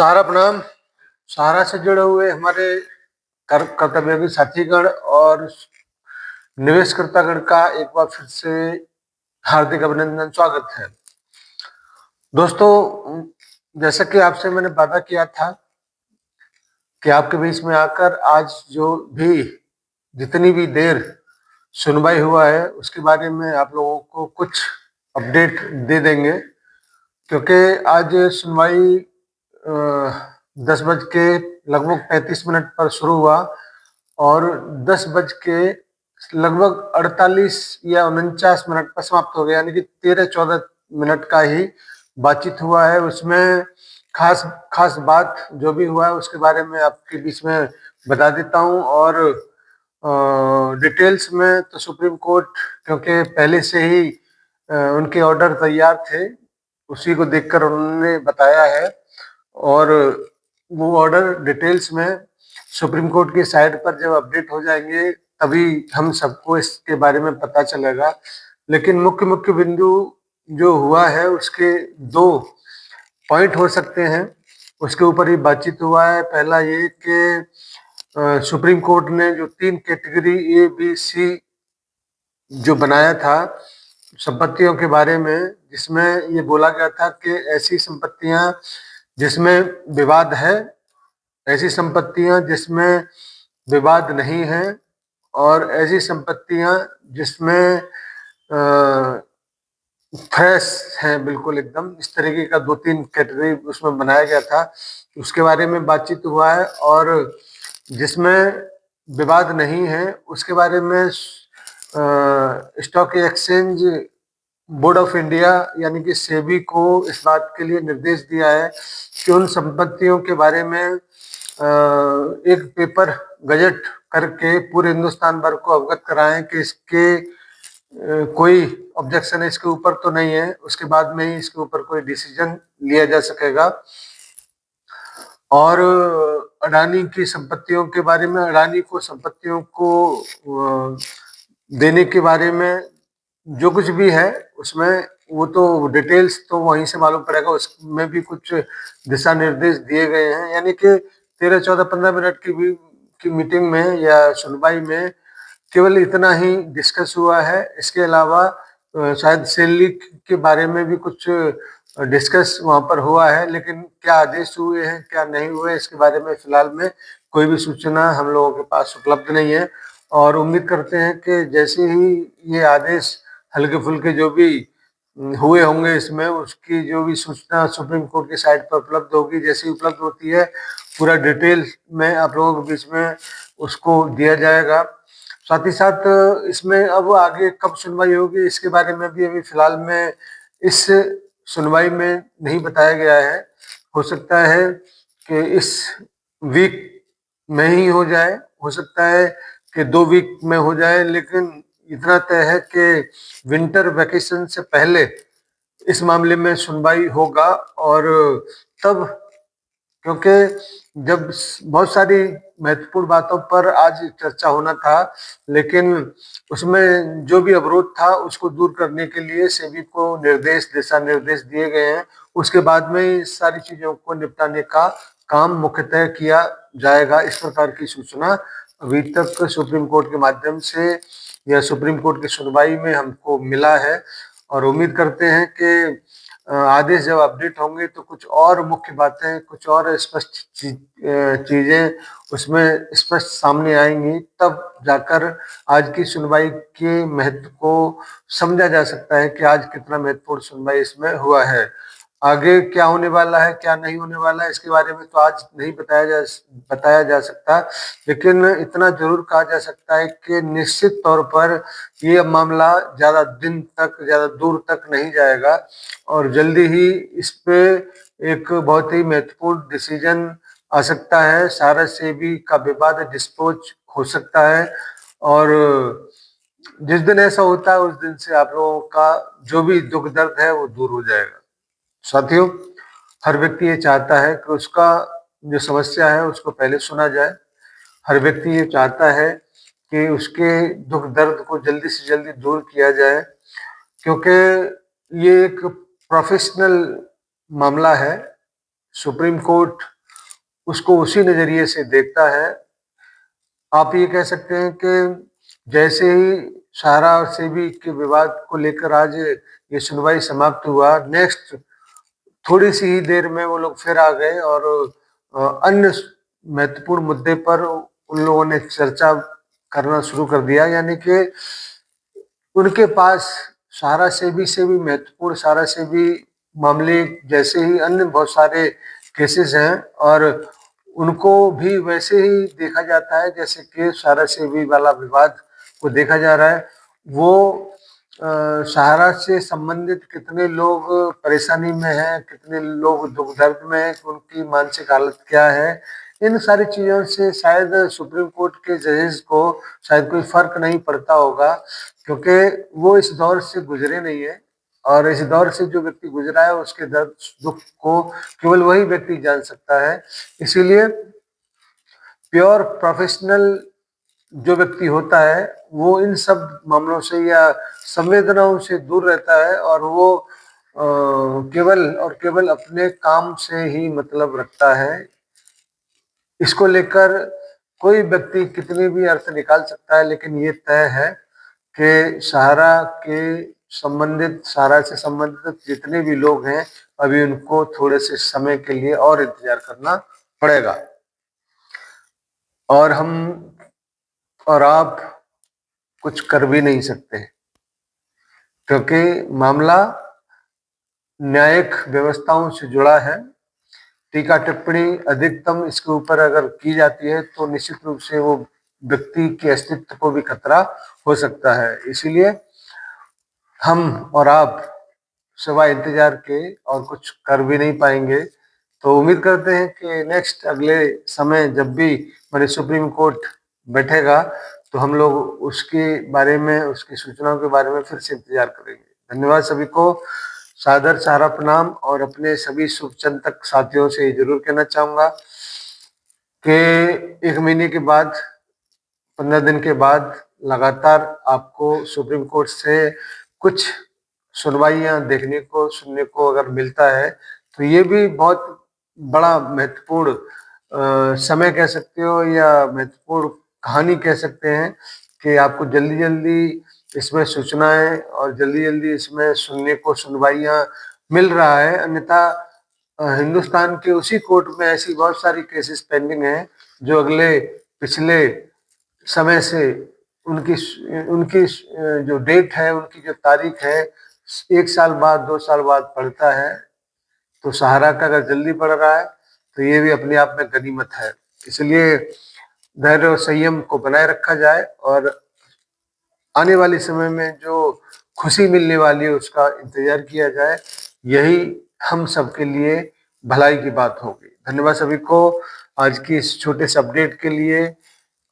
सारा प्रणाम। सहारा से जुड़े हुए हमारे कर्तव्ययोगी साथीगण और निवेशकर्तागण का एक बार फिर से हार्दिक अभिनंदन, स्वागत है। दोस्तों, जैसा कि आपसे मैंने वादा किया था कि आपके बीच में आकर आज जो भी जितनी भी देर सुनवाई हुआ है उसके बारे में आप लोगों को कुछ अपडेट दे देंगे, क्योंकि आज सुनवाई 10 बज के लगभग 35 मिनट पर शुरू हुआ और 10 बज के लगभग 48 या 49 मिनट पर समाप्त हो गया, यानी कि 13-14 मिनट का ही बातचीत हुआ है। उसमें खास खास बात जो भी हुआ है उसके बारे में आपके बीच में बता देता हूं। और डिटेल्स में तो सुप्रीम कोर्ट, क्योंकि पहले से ही उनके ऑर्डर तैयार थे, उसी को देखकर उन्होंने बताया है। और वो ऑर्डर डिटेल्स में सुप्रीम कोर्ट की साइट पर जब अपडेट हो जाएंगे तभी हम सबको इसके बारे में पता चलेगा। लेकिन मुख्य मुख्य बिंदु जो हुआ है उसके 2 पॉइंट हो सकते हैं, उसके ऊपर ही बातचीत हुआ है। पहला ये कि सुप्रीम कोर्ट ने जो 3 कैटेगरी ए बी सी जो बनाया था संपत्तियों के बारे में, जिसमें ये बोला गया था कि ऐसी संपत्तियां जिसमें विवाद है, ऐसी संपत्तियां जिसमें विवाद नहीं है, और ऐसी संपत्तियां जिसमें फ्रेश हैं, बिल्कुल एकदम, इस तरीके का 2-3 कैटेगरी उसमें बनाया गया था। उसके बारे में बातचीत हुआ है। और जिसमें विवाद नहीं है उसके बारे में stock exchange board of India यानी कि सेबी को इस बात के लिए निर्देश दिया है कि उन संपत्तियों के बारे में एक पेपर गजट करके पूरे हिंदुस्तान भर को अवगत कराएं कि इसके कोई ऑब्जेक्शन इसके ऊपर तो नहीं है, उसके बाद में ही इसके ऊपर कोई डिसीजन लिया जा सकेगा। और अडानी की संपत्तियों के बारे में, अडानी को संपत्तियों को देने के बारे में जो कुछ भी है उसमें, वो तो डिटेल्स तो वहीं से मालूम पड़ेगा, उसमें भी कुछ दिशा निर्देश दिए गए हैं। यानी कि 13-14-15 मिनट की मीटिंग में या सुनवाई में केवल इतना ही डिस्कस हुआ है। इसके अलावा शायद सेल के बारे में भी कुछ डिस्कस वहां पर हुआ है, लेकिन क्या आदेश हुए हैं क्या नहीं हुए इसके बारे में फिलहाल में कोई भी सूचना हम लोगों के पास उपलब्ध नहीं है। और उम्मीद करते हैं कि जैसे ही ये आदेश हल्के फुल्के जो भी हुए होंगे इसमें, उसकी जो भी सूचना सुप्रीम कोर्ट की साइट पर उपलब्ध होगी, जैसे ही उपलब्ध होती है पूरा डिटेल में आप लोगों के बीच में उसको दिया जाएगा। साथ ही साथ इसमें अब आगे कब सुनवाई होगी इसके बारे में भी अभी फिलहाल में इस सुनवाई में नहीं बताया गया है। हो सकता है कि इस वीक में ही हो जाए, हो सकता है कि 2 वीक में हो जाए, लेकिन इतना तय है कि विंटर वैकेशन से पहले इस मामले में सुनवाई होगा। और तब, क्योंकि जब बहुत सारी महत्वपूर्ण बातों पर आज चर्चा होना था, लेकिन उसमें जो भी अवरोध था उसको दूर करने के लिए सेबी को दिशा निर्देश दिए गए हैं। उसके बाद में इस सारी चीजों को निपटाने का काम मुख्यतः किया जाएगा। इस प्रकार की सूचना अभी तक सुप्रीम कोर्ट के माध्यम से या सुप्रीम कोर्ट की सुनवाई में हमको मिला है। और उम्मीद करते हैं कि आदेश जब अपडेट होंगे तो कुछ और मुख्य बातें, कुछ और स्पष्ट चीजें उसमें स्पष्ट सामने आएंगी, तब जाकर आज की सुनवाई के महत्व को समझा जा सकता है कि आज कितना महत्वपूर्ण सुनवाई इसमें हुआ है। आगे क्या होने वाला है क्या नहीं होने वाला है इसके बारे में तो आज नहीं बताया जा सकता, लेकिन इतना जरूर कहा जा सकता है कि निश्चित तौर पर ये मामला ज्यादा दिन तक, ज्यादा दूर तक नहीं जाएगा और जल्दी ही इस पे एक बहुत ही महत्वपूर्ण डिसीजन आ सकता है। सारा सेबी का विवाद डिस्पोज हो सकता है और जिस दिन ऐसा होता है उस दिन से आप लोगों का जो भी दुख दर्द है वो दूर हो जाएगा। साथियों, हर व्यक्ति ये चाहता है कि उसका जो समस्या है उसको पहले सुना जाए। हर व्यक्ति ये चाहता है कि उसके दुख दर्द को जल्दी से जल्दी दूर किया जाए, क्योंकि ये एक प्रोफेशनल मामला है। सुप्रीम कोर्ट उसको उसी नजरिए से देखता है। आप ये कह सकते हैं कि जैसे ही सहारा और सेबी के विवाद को लेकर आज ये सुनवाई समाप्त हुआ, नेक्स्ट थोड़ी सी ही देर में वो लोग फिर आ गए और अन्य महत्वपूर्ण मुद्दे पर उन लोगों ने चर्चा करना शुरू कर दिया। यानी कि उनके पास सहारा सेबी से भी महत्वपूर्ण, सहारा सेबी मामले जैसे ही अन्य बहुत सारे केसेस हैं और उनको भी वैसे ही देखा जाता है जैसे कि सहारा सेबी वाला विवाद को देखा जा रहा है। वो सहारा से संबंधित कितने लोग परेशानी में हैं, कितने लोग दुख दर्द में हैं, उनकी मानसिक हालत क्या है, इन सारी चीज़ों से शायद सुप्रीम कोर्ट के जजेस को शायद कोई फर्क नहीं पड़ता होगा, क्योंकि वो इस दौर से गुजरे नहीं है और इस दौर से जो व्यक्ति गुजरा है उसके दर्द दुख को केवल वही व्यक्ति जान सकता है। इसीलिए प्योर प्रोफेशनल जो व्यक्ति होता है वो इन सब मामलों से या संवेदनाओं से दूर रहता है और वो केवल और केवल अपने काम से ही मतलब रखता है। इसको लेकर कोई व्यक्ति कितने भी अर्थ निकाल सकता है, लेकिन ये तय है कि सहारा से संबंधित जितने भी लोग हैं अभी उनको थोड़े से समय के लिए और इंतजार करना पड़ेगा और हम और आप कुछ कर भी नहीं सकते, क्योंकि मामला न्यायिक व्यवस्थाओं से जुड़ा है। टीका टिप्पणी अधिकतम इसके ऊपर अगर की जाती है तो निश्चित रूप से वो व्यक्ति के अस्तित्व को भी खतरा हो सकता है। इसीलिए हम और आप सिवाय इंतजार के और कुछ कर भी नहीं पाएंगे। तो उम्मीद करते हैं कि नेक्स्ट अगले समय जब भी हमारे सुप्रीम कोर्ट बैठेगा तो हम लोग उसके बारे में, उसकी सूचनाओं के बारे में फिर से इंतजार करेंगे। धन्यवाद सभी को, सादर सहारा प्रणाम। और अपने सभी शुभचिंतक साथियों से ये जरूर कहना चाहूंगा कि 1 महीने के बाद, 15 दिन के बाद लगातार आपको सुप्रीम कोर्ट से कुछ सुनवाइयां देखने को, सुनने को अगर मिलता है तो ये भी बहुत बड़ा महत्वपूर्ण समय कह सकते हो या महत्वपूर्ण कहानी कह सकते हैं कि आपको जल्दी जल्दी इसमें सूचनाएं और जल्दी जल्दी इसमें सुनने को सुनवाइयां मिल रहा है। अन्यथा हिंदुस्तान के उसी कोर्ट में ऐसी बहुत सारी केसेस पेंडिंग हैं जो अगले पिछले समय से उनकी उनकी जो डेट है, उनकी जो तारीख है, 1 साल बाद 2 साल बाद पड़ता है। तो सहारा का अगर जल्दी पड़ रहा है तो ये भी अपने आप में गनीमत है। इसलिए धैर्य और संयम को बनाए रखा जाए और आने वाले समय में जो खुशी मिलने वाली है उसका इंतजार किया जाए। यही हम सबके लिए भलाई की बात होगी। धन्यवाद सभी को आज की इस छोटे से अपडेट के लिए।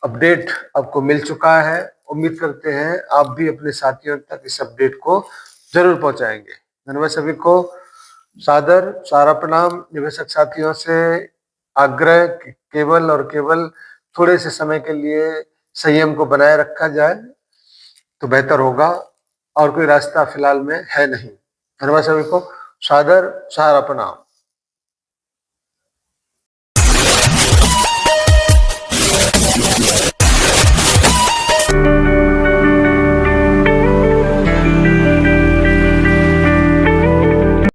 अपडेट आपको मिल चुका है, उम्मीद करते हैं आप भी अपने साथियों तक इस अपडेट को जरूर पहुंचाएंगे। धन्यवाद सभी को, सादर सहारा प्रणाम। निवेशक साथियों से आग्रह केवल और केवल थोड़े से समय के लिए संयम को बनाए रखा जाए तो बेहतर होगा और कोई रास्ता फिलहाल में है नहीं। धन्यवाद सभी को, सादर सहारा प्रणाम।